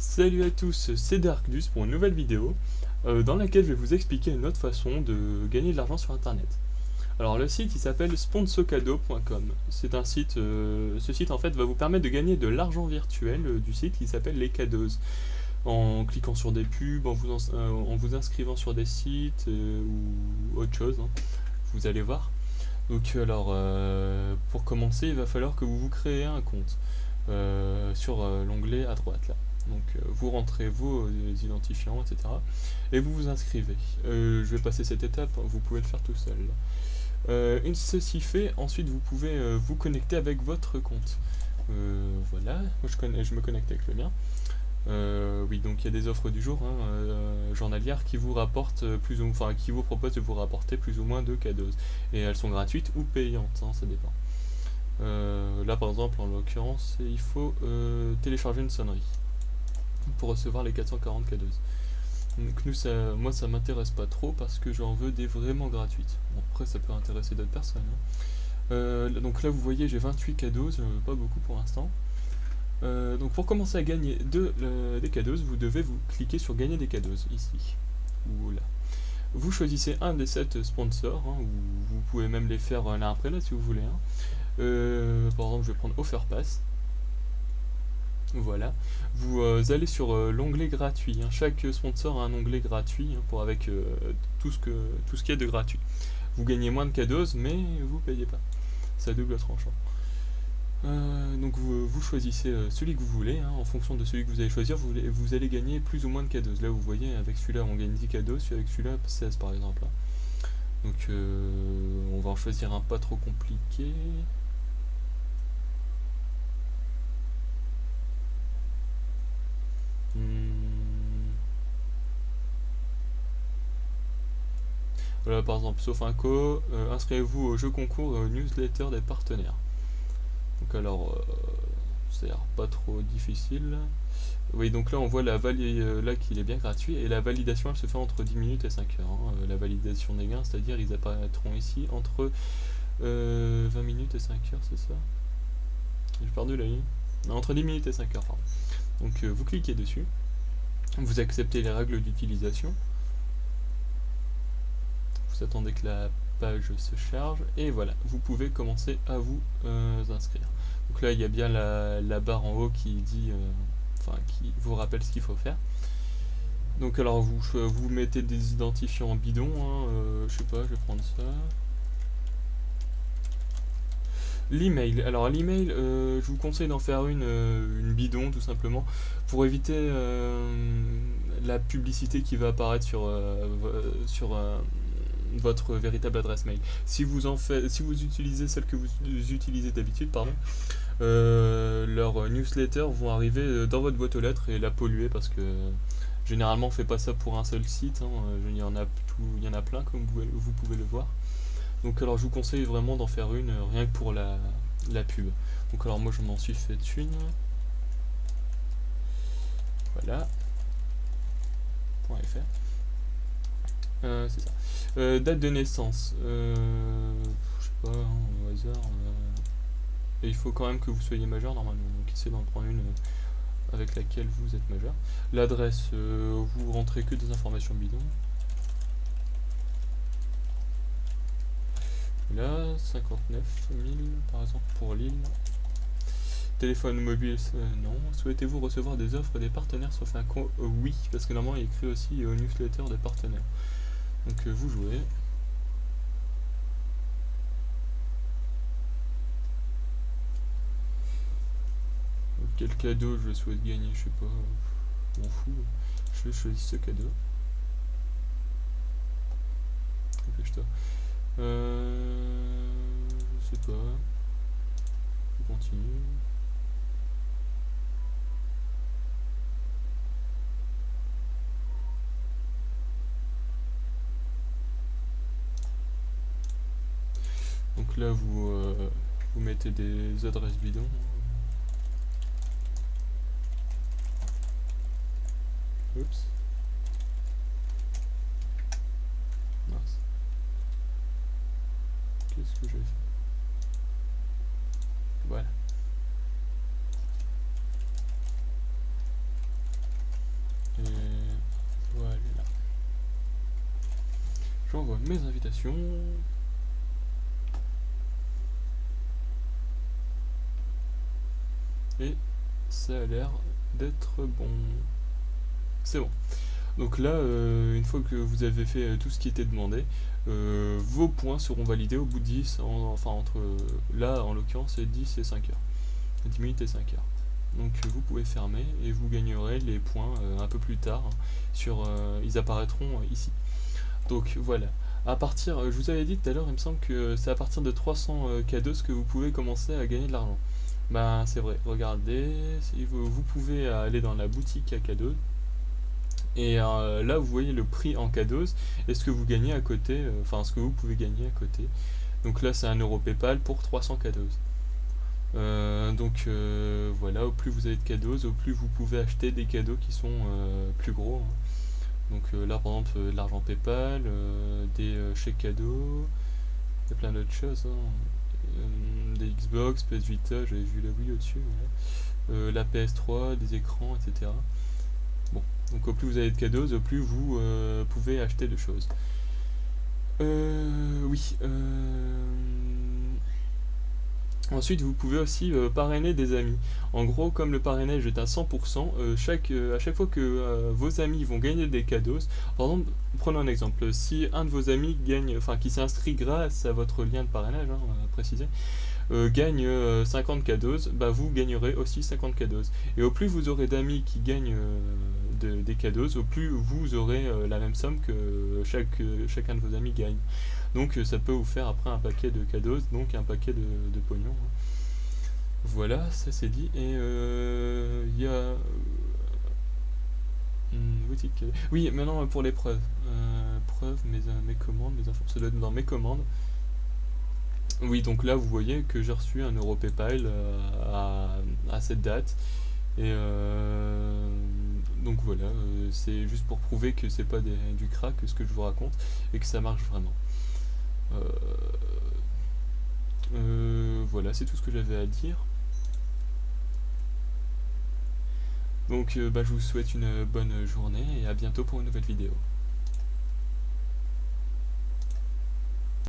Salut à tous, c'est Darknus pour une nouvelle vidéo dans laquelle je vais vous expliquer une autre façon de gagner de l'argent sur internet. Alors le site il s'appelle sponsocado.com. C'est un site, ce site en fait va vous permettre de gagner de l'argent virtuel du site qui s'appelle les cadeaux. En cliquant sur des pubs, en vous inscrivant sur des sites ou autre chose, hein, vous allez voir. Donc alors pour commencer il va falloir que vous vous créez un compte sur l'onglet à droite là. Donc vous rentrez vos identifiants, etc. Et vous vous inscrivez. Je vais passer cette étape, hein, vous pouvez le faire tout seul. Ceci fait, ensuite vous pouvez vous connecter avec votre compte. Voilà, moi je me connecte avec le mien. Oui, donc il y a des offres du jour journalières qui vous rapportent qui vous proposent de vous rapporter plus ou moins de cadeaux. Et elles sont gratuites ou payantes, hein, ça dépend. Là par exemple, en l'occurrence, il faut télécharger une sonnerie pour recevoir les 440 cadeaux. Donc moi ça m'intéresse pas trop parce que j'en veux des vraiment gratuites. Bon, après ça peut intéresser d'autres personnes, hein. Donc là vous voyez j'ai 28 cadeaux, pas beaucoup pour l'instant. Donc pour commencer à gagner des cadeaux, vous devez vous cliquer sur gagner des cadeaux ici ou là. Vous choisissez un des 7 sponsors, hein, ou vous pouvez même les faire l'un après l'autre si vous voulez, hein. Par exemple je vais prendre OfferPass. Voilà, vous allez sur l'onglet gratuit, hein. Chaque sponsor a un onglet gratuit, hein, avec tout ce qu'il y a de gratuit. Vous gagnez moins de cadeaux, mais vous payez pas. C'est à double tranchant. Donc vous choisissez celui que vous voulez, hein. En fonction de celui que vous allez choisir, vous allez gagner plus ou moins de cadeaux. Là vous voyez, avec celui-là on gagne 10 cadeaux, avec celui-là 16 par exemple, hein. Donc on va en choisir un pas trop compliqué. Voilà, par exemple, sauf un co, inscrivez-vous au jeu concours newsletter des partenaires. Donc alors, ça a l'air pas trop difficile. Oui, donc là on voit là qu'il est bien gratuit et la validation elle se fait entre 10 minutes et 5 heures, hein. La validation des gains, c'est-à-dire ils apparaîtront ici entre 20 minutes et 5 heures, c'est ça? J'ai perdu la ligne. Non, entre 10 minutes et 5 heures, pardon. Donc vous cliquez dessus, vous acceptez les règles d'utilisation. Vous attendez que la page se charge et voilà, vous pouvez commencer à vous inscrire. Donc là il y a bien la barre en haut qui dit qui vous rappelle ce qu'il faut faire. Donc alors vous mettez des identifiants bidons, hein, je sais pas, je vais prendre ça. L'email, alors l'email, je vous conseille d'en faire une bidon tout simplement pour éviter la publicité qui va apparaître sur votre véritable adresse mail. Si vous utilisez celle que vous utilisez d'habitude, pardon, leurs newsletters vont arriver dans votre boîte aux lettres et la polluer parce que généralement on fait pas ça pour un seul site, hein. Il y en a plein comme vous pouvez le voir. Donc alors je vous conseille vraiment d'en faire une rien que pour la pub. Donc alors moi je m'en suis fait une. Voilà. .fr. C'est ça. Date de naissance. Je sais pas, hein, au hasard. Et il faut quand même que vous soyez majeur normalement. Donc essayez d'en prendre une avec laquelle vous êtes majeur. L'adresse, vous rentrez que des informations bidons. Là, 59 000 par exemple pour Lille. Téléphone mobile, non. Souhaitez-vous recevoir des offres des partenaires sauf un compte? Oui, parce que normalement il est écrit aussi au newsletter des partenaires. Donc vous jouez. Quel cadeau je souhaite gagner, je sais pas. Je m'en fous. Je choisis ce cadeau. Dépêche-toi. Je sais pas. Je continue. Donc là vous mettez des adresses bidons. Oups. Mince. Qu'est-ce que j'ai fait? Voilà. j'envoie mes invitations. Et ça a l'air d'être bon. C'est bon. Donc là, une fois que vous avez fait tout ce qui était demandé, vos points seront validés au bout de 10, enfin entre, là en l'occurrence c'est 10 et 5 heures. 10 minutes et 5 heures. Donc vous pouvez fermer et vous gagnerez les points un peu plus tard. Ils apparaîtront ici. Donc voilà. À partir, je vous avais dit tout à l'heure, il me semble que c'est à partir de 300 cadeaux que vous pouvez commencer à gagner de l'argent. Ben c'est vrai, regardez, vous pouvez aller dans la boutique à cadeaux. Et là, vous voyez le prix en cadeaux et ce que vous gagnez à côté, enfin ce que vous pouvez gagner à côté. Donc là, c'est 1 euro PayPal pour 300 cadeaux. Voilà, au plus vous avez de cadeaux, au plus vous pouvez acheter des cadeaux qui sont plus gros. Hein. Donc là, par exemple, de l'argent PayPal, des chèques cadeaux, il y a plein d'autres choses. Hein. Des Xbox, PS Vita, j'avais vu la Wii au-dessus. Ouais. La PS3, des écrans, etc. Bon, donc au plus vous avez de cadeaux, au plus vous pouvez acheter de choses. Oui. Ensuite, vous pouvez aussi parrainer des amis. En gros, comme le parrainage est à 100%, à chaque fois que vos amis vont gagner des cadeaux, par exemple, prenons un exemple, si un de vos amis gagne, enfin qui s'inscrit grâce à votre lien de parrainage, hein, on va préciser, gagne 50 cadeaux, bah vous gagnerez aussi 50 cadeaux. Et au plus vous aurez d'amis qui gagnent des cadeaux, au plus vous aurez la même somme que chacun de vos amis gagne. Donc ça peut vous faire après un paquet de cadeaux, donc un paquet de pognon. Hein. Voilà, ça c'est dit. Et il y a... boutique. Oui, maintenant pour les preuves. Preuves, mes commandes, mes infos, ça doit être dans mes commandes. Oui, donc là vous voyez que j'ai reçu 1 euro PayPal à cette date. Et donc voilà, c'est juste pour prouver que c'est pas du crack ce que je vous raconte et que ça marche vraiment. Voilà, c'est tout ce que j'avais à dire. Donc je vous souhaite une bonne journée et à bientôt pour une nouvelle vidéo.